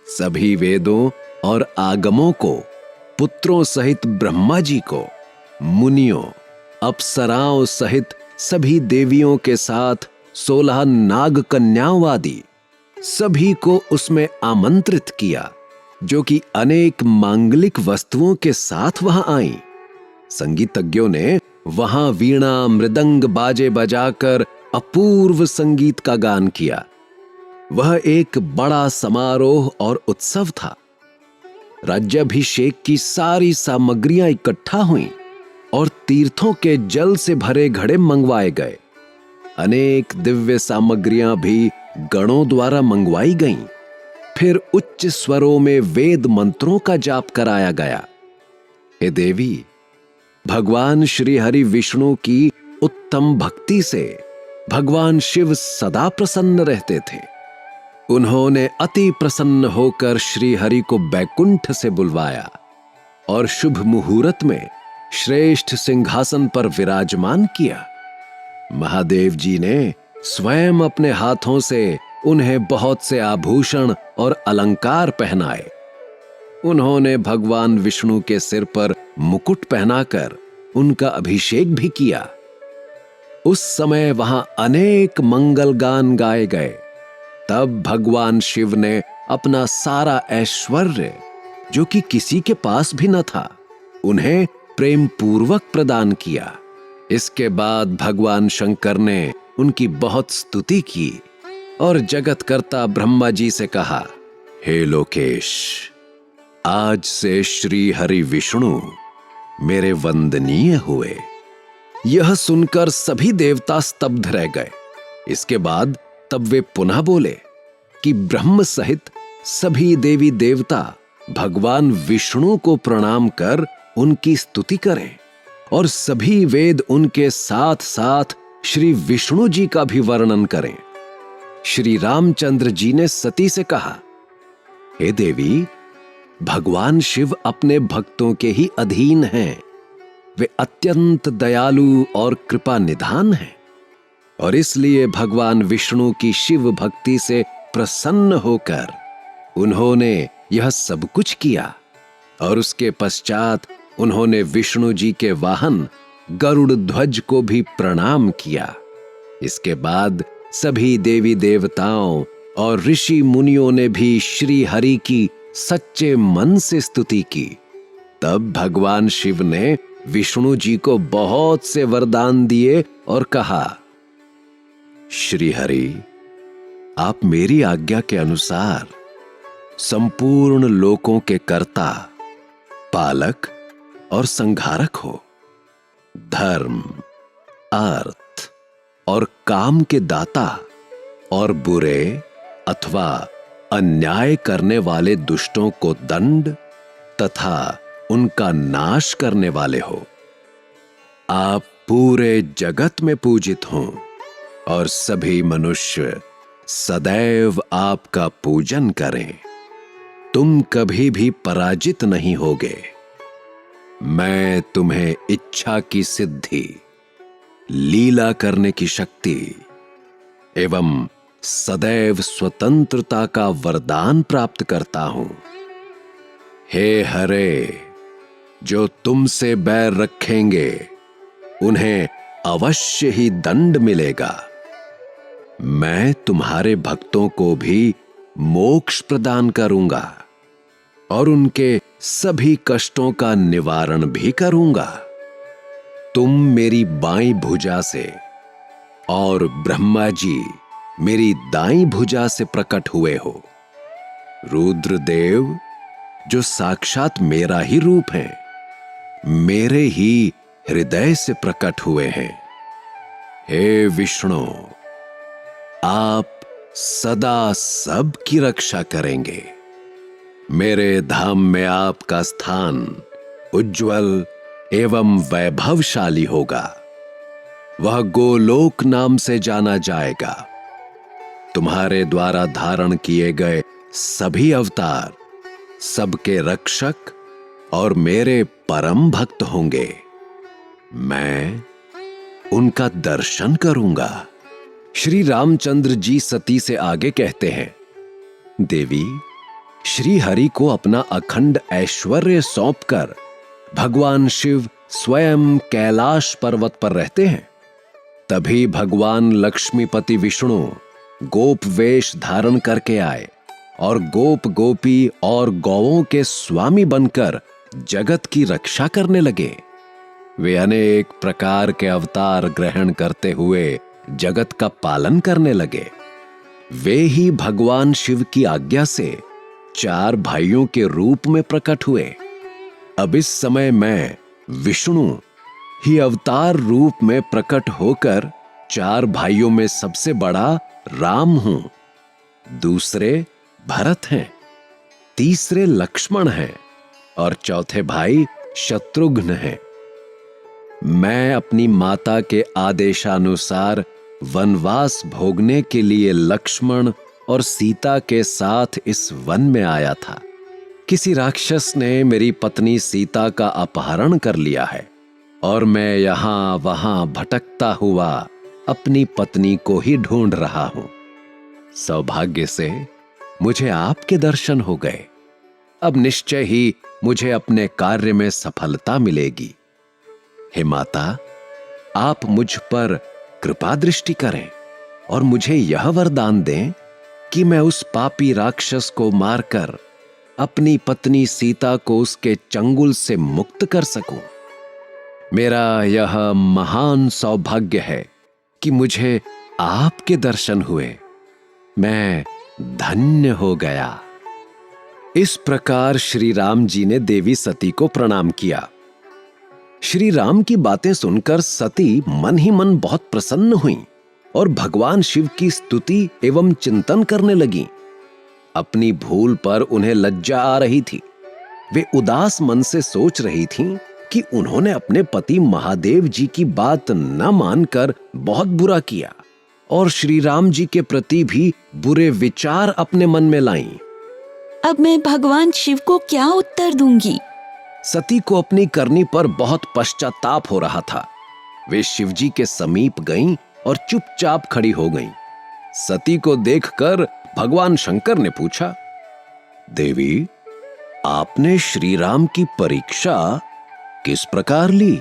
सभी वेदों और आगमों को पुत्रों सहित ब्रह्मा जी को, मुनियों, अप्सराओं सहित सभी देवियों के साथ 16 नाग कन्याओं आदि सभी को उसमें आमंत्रित किया, जो कि अनेक मांगलिक वस्तुओं के साथ वहां आईं। संगीतज्ञों ने वहां वीणा, मृदंग, बाजे बजाकर अपूर्व संगीत का गान किया। वह एक बड़ा समारोह और उत्सव था। राज्याभिषेक की सारी सामग्रियां इकट्ठा हुईं और तीर्थों के जल से भरे घड़े मंगवाए गए। अनेक दिव्य सामग्रियां भी गणों द्वारा मंगवाई गईं। फिर उच्च स्वरों में वेद मंत्रों का जाप कराया गया। हे देवी, भगवान श्री हरि विष्णु की उत्तम भक्ति से भगवान शिव सदा प्रसन्न रहते थे। उन्होंने अति प्रसन्न होकर श्री हरि को बैकुंठ से बुलवाया और शुभ मुहूर्त में श्रेष्ठ सिंहासन पर विराजमान किया। महादेव जी ने स्वयं अपने हाथों से उन्हें बहुत से आभूषण और अलंकार पहनाए। उन्होंने भगवान विष्णु के सिर पर मुकुट पहनाकर उनका अभिषेक भी किया। उस समय वहां अनेक मंगल गान गाए गए। तब भगवान शिव ने अपना सारा ऐश्वर्य, जो कि किसी के पास भी न था, उन्हें प्रेम पूर्वक प्रदान किया। इसके बाद भगवान शंकर ने उनकी बहुत स्तुति की और जगतकर्ता ब्रह्मा जी से कहा, हे लोकेश, आज से श्री हरि विष्णु मेरे वंदनीय हुए। यह सुनकर सभी देवता स्तब्ध रह गए। इसके बाद तब वे पुनः बोले कि ब्रह्म सहित सभी देवी देवता भगवान विष्णु को प्रणाम कर उनकी स्तुति करें और सभी वेद उनके साथ साथ श्री विष्णु जी का भी वर्णन करें। श्री रामचंद्र जी ने सती से कहा, हे देवी, भगवान शिव अपने भक्तों के ही अधीन हैं। वे अत्यंत दयालु और कृपा निधान हैं और इसलिए भगवान विष्णु की शिव भक्ति से प्रसन्न होकर उन्होंने यह सब कुछ किया। और उसके पश्चात उन्होंने विष्णु जी के वाहन गरुड़ ध्वज को भी प्रणाम किया। इसके बाद सभी देवी देवताओं और ऋषि मुनियों ने भी श्री हरि की सच्चे मन से स्तुति की। तब भगवान शिव ने विष्णु जी को बहुत से वरदान दिए और कहा, श्री हरि, आप मेरी आज्ञा के अनुसार संपूर्ण लोकों के कर्ता, पालक और संहारक हो। धर्म, अर्थ और काम के दाता और बुरे अथवा अन्याय करने वाले दुष्टों को दंड तथा उनका नाश करने वाले हो। आप पूरे जगत में पूजित हों और सभी मनुष्य सदैव आपका पूजन करें। तुम कभी भी पराजित नहीं होगे। मैं तुम्हें इच्छा की सिद्धि, लीला करने की शक्ति एवं सदैव स्वतंत्रता का वरदान प्राप्त करता हूं। हे हरे, जो तुमसे बैर रखेंगे उन्हें अवश्य ही दंड मिलेगा। मैं तुम्हारे भक्तों को भी मोक्ष प्रदान करूंगा और उनके सभी कष्टों का निवारण भी करूंगा। तुम मेरी बाईं भुजा से और ब्रह्मा जी मेरी दाईं भुजा से प्रकट हुए हो। रुद्रदेव, जो साक्षात मेरा ही रूप है, मेरे ही हृदय से प्रकट हुए हैं। हे विष्णु, आप सदा सब की रक्षा करेंगे। मेरे धाम में आपका स्थान उज्जवल एवं वैभवशाली होगा। वह गोलोक नाम से जाना जाएगा। तुम्हारे द्वारा धारण किए गए सभी अवतार सबके रक्षक और मेरे परम भक्त होंगे। मैं उनका दर्शन करूंगा। श्री रामचंद्र जी सती से आगे कहते हैं, देवी, श्री हरि को अपना अखंड ऐश्वर्य सौंपकर भगवान शिव स्वयं कैलाश पर्वत पर रहते हैं। तभी भगवान लक्ष्मीपति विष्णु गोप वेश धारण करके आए और गोप गोपी और गौओं के स्वामी बनकर जगत की रक्षा करने लगे। वे अनेक प्रकार के अवतार ग्रहण करते हुए जगत का पालन करने लगे। वे ही भगवान शिव की आज्ञा से 4 भाइयों के रूप में प्रकट हुए। अब इस समय मैं विष्णु ही अवतार रूप में प्रकट होकर 4 भाइयों में सबसे बड़ा राम हूं, दूसरे भरत हैं, तीसरे लक्ष्मण हैं और चौथे भाई शत्रुघ्न हैं। मैं अपनी माता के आदेशानुसार वनवास भोगने के लिए लक्ष्मण और सीता के साथ इस वन में आया था। किसी राक्षस ने मेरी पत्नी सीता का अपहरण कर लिया है और मैं यहां वहां भटकता हुआ अपनी पत्नी को ही ढूंढ रहा हूं। सौभाग्य से मुझे आपके दर्शन हो गए। अब निश्चय ही मुझे अपने कार्य में सफलता मिलेगी। हे माता, आप मुझ पर कृपा दृष्टि करें और मुझे यह वरदान दें कि मैं उस पापी राक्षस को मारकर अपनी पत्नी सीता को उसके चंगुल से मुक्त कर सकूं। मेरा यह महान सौभाग्य है कि मुझे आपके दर्शन हुए। मैं धन्य हो गया। इस प्रकार श्री राम जी ने देवी सती को प्रणाम किया। श्री राम की बातें सुनकर सती मन ही मन बहुत प्रसन्न हुई और भगवान शिव की स्तुति एवं चिंतन करने लगीं। अपनी भूल पर उन्हें लज्जा आ रही थी। वे उदास मन से सोच रही थीं कि उन्होंने अपने पति महादेव जी की बात न मानकर बहुत बुरा किया और श्री राम जी के प्रति भी बुरे विचार अपने मन में लाईं। अब मैं भगवान शिव को क्या उत्तर दूंगी? सती को अपनी करनी पर बहुत पश्चाताप हो रहा था। वे शिवजी के समीप गईं और चुपचाप खड़ी हो गईं। सती को देखकर भगवान शंकर ने पूछा, देवी, आपने श्री राम की परीक्षा किस प्रकार ली?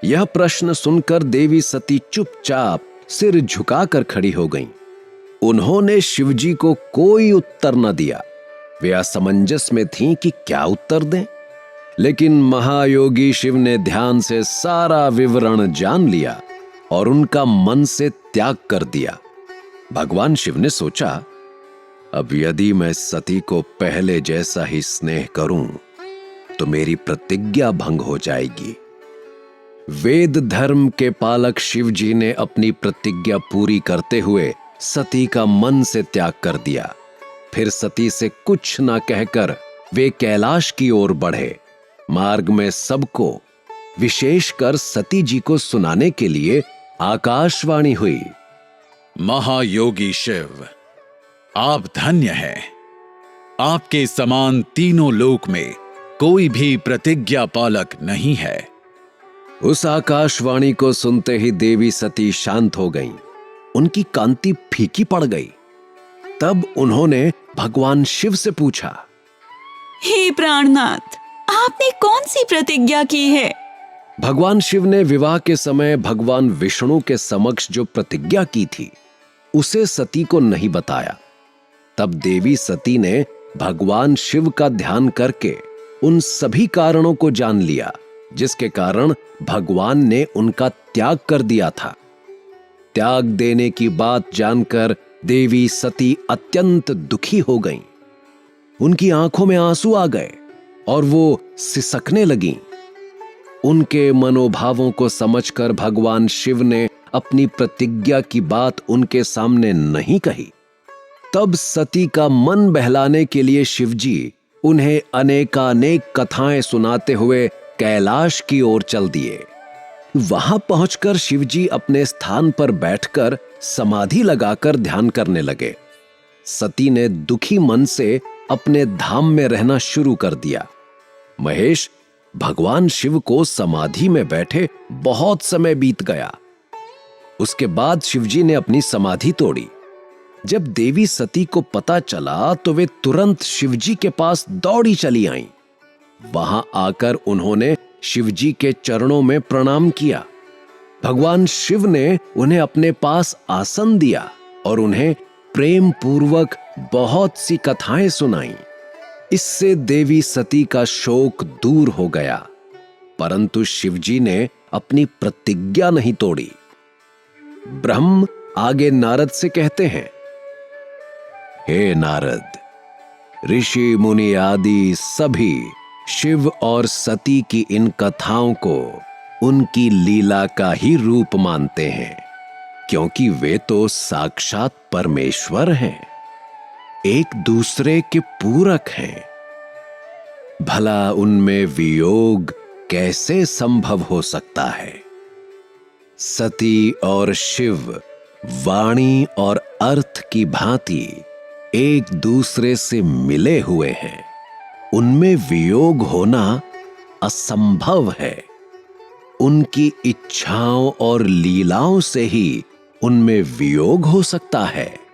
यह प्रश्न सुनकर देवी सती चुपचाप सिर झुकाकर खड़ी हो गईं। उन्होंने शिवजी को कोई उत्तर न दिया। वे असमंजस में थीं कि क्या उत्तर दें। लेकिन महायोगी शिव ने ध्यान से सारा विवरण जान लिया और उनका मन से त्याग कर दिया। भगवान शिव ने सोचा, अब यदि मैं सती को पहले जैसा ही स्नेह करूं तो मेरी प्रतिज्ञा भंग हो जाएगी। वेद धर्म के पालक शिव जी ने अपनी प्रतिज्ञा पूरी करते हुए सती का मन से त्याग कर दिया। फिर सती से कुछ न कहकर वे कैलाश की ओर बढ़े। मार्ग में सबको, विशेषकर सती जी को सुनाने के लिए आकाशवाणी हुई। महायोगी शिव, आप धन्य हैं। आपके समान तीनों लोक में कोई भी प्रतिज्ञा पालक नहीं है। उस आकाशवाणी को सुनते ही देवी सती शांत हो गईं। उनकी कांति फीकी पड़ गई। तब उन्होंने भगवान शिव से पूछा, हे प्राणनाथ, आपने कौन सी प्रतिज्ञा की है? भगवान शिव ने विवाह के समय भगवान विष्णु के समक्ष जो प्रतिज्ञा की थी उसे सती को नहीं बताया। तब देवी सती ने भगवान शिव का ध्यान करके उन सभी कारणों को जान लिया जिसके कारण भगवान ने उनका त्याग कर दिया था। त्याग देने की बात जानकर देवी सती अत्यंत दुखी हो गईं। उनकी आंखों में आंसू आ गए और वो सिसकने लगीं। उनके मनोभावों को समझकर भगवान शिव ने अपनी प्रतिज्ञा की बात उनके सामने नहीं कही। तब सती का मन बहलाने के लिए शिवजी उन्हें अनेकानेक कथाएं सुनाते हुए कैलाश की ओर चल दिए। वहां पहुंचकर शिवजी अपने स्थान पर बैठकर समाधि लगाकर ध्यान करने लगे। सती ने दुखी मन से अपने धाम में रहना शुरू कर दिया। महेश, भगवान शिव को समाधि में बैठे बहुत समय बीत गया। उसके बाद शिवजी ने अपनी समाधि तोड़ी। जब देवी सती को पता चला तो वे तुरंत शिवजी के पास दौड़ी चली आईं। वहां आकर उन्होंने शिवजी के चरणों में प्रणाम किया। भगवान शिव ने उन्हें अपने पास आसन दिया और उन्हें प्रेम पूर्वक बहुत सी कथाएं सुनाईं। इससे देवी सती का शोक दूर हो गया, परंतु शिवजी ने अपनी प्रतिज्ञा नहीं तोड़ी। ब्रह्म आगे नारद से कहते हैं, हे नारद, ऋषि मुनि आदि सभी शिव और सती की इन कथाओं को उनकी लीला का ही रूप मानते हैं, क्योंकि वे तो साक्षात परमेश्वर हैं, एक दूसरे के पूरक हैं। भला उनमें वियोग कैसे संभव हो सकता है? सती और शिव वाणी और अर्थ की भांति एक दूसरे से मिले हुए हैं। उनमें वियोग होना असंभव है। उनकी इच्छाओं और लीलाओं से ही उनमें वियोग हो सकता है।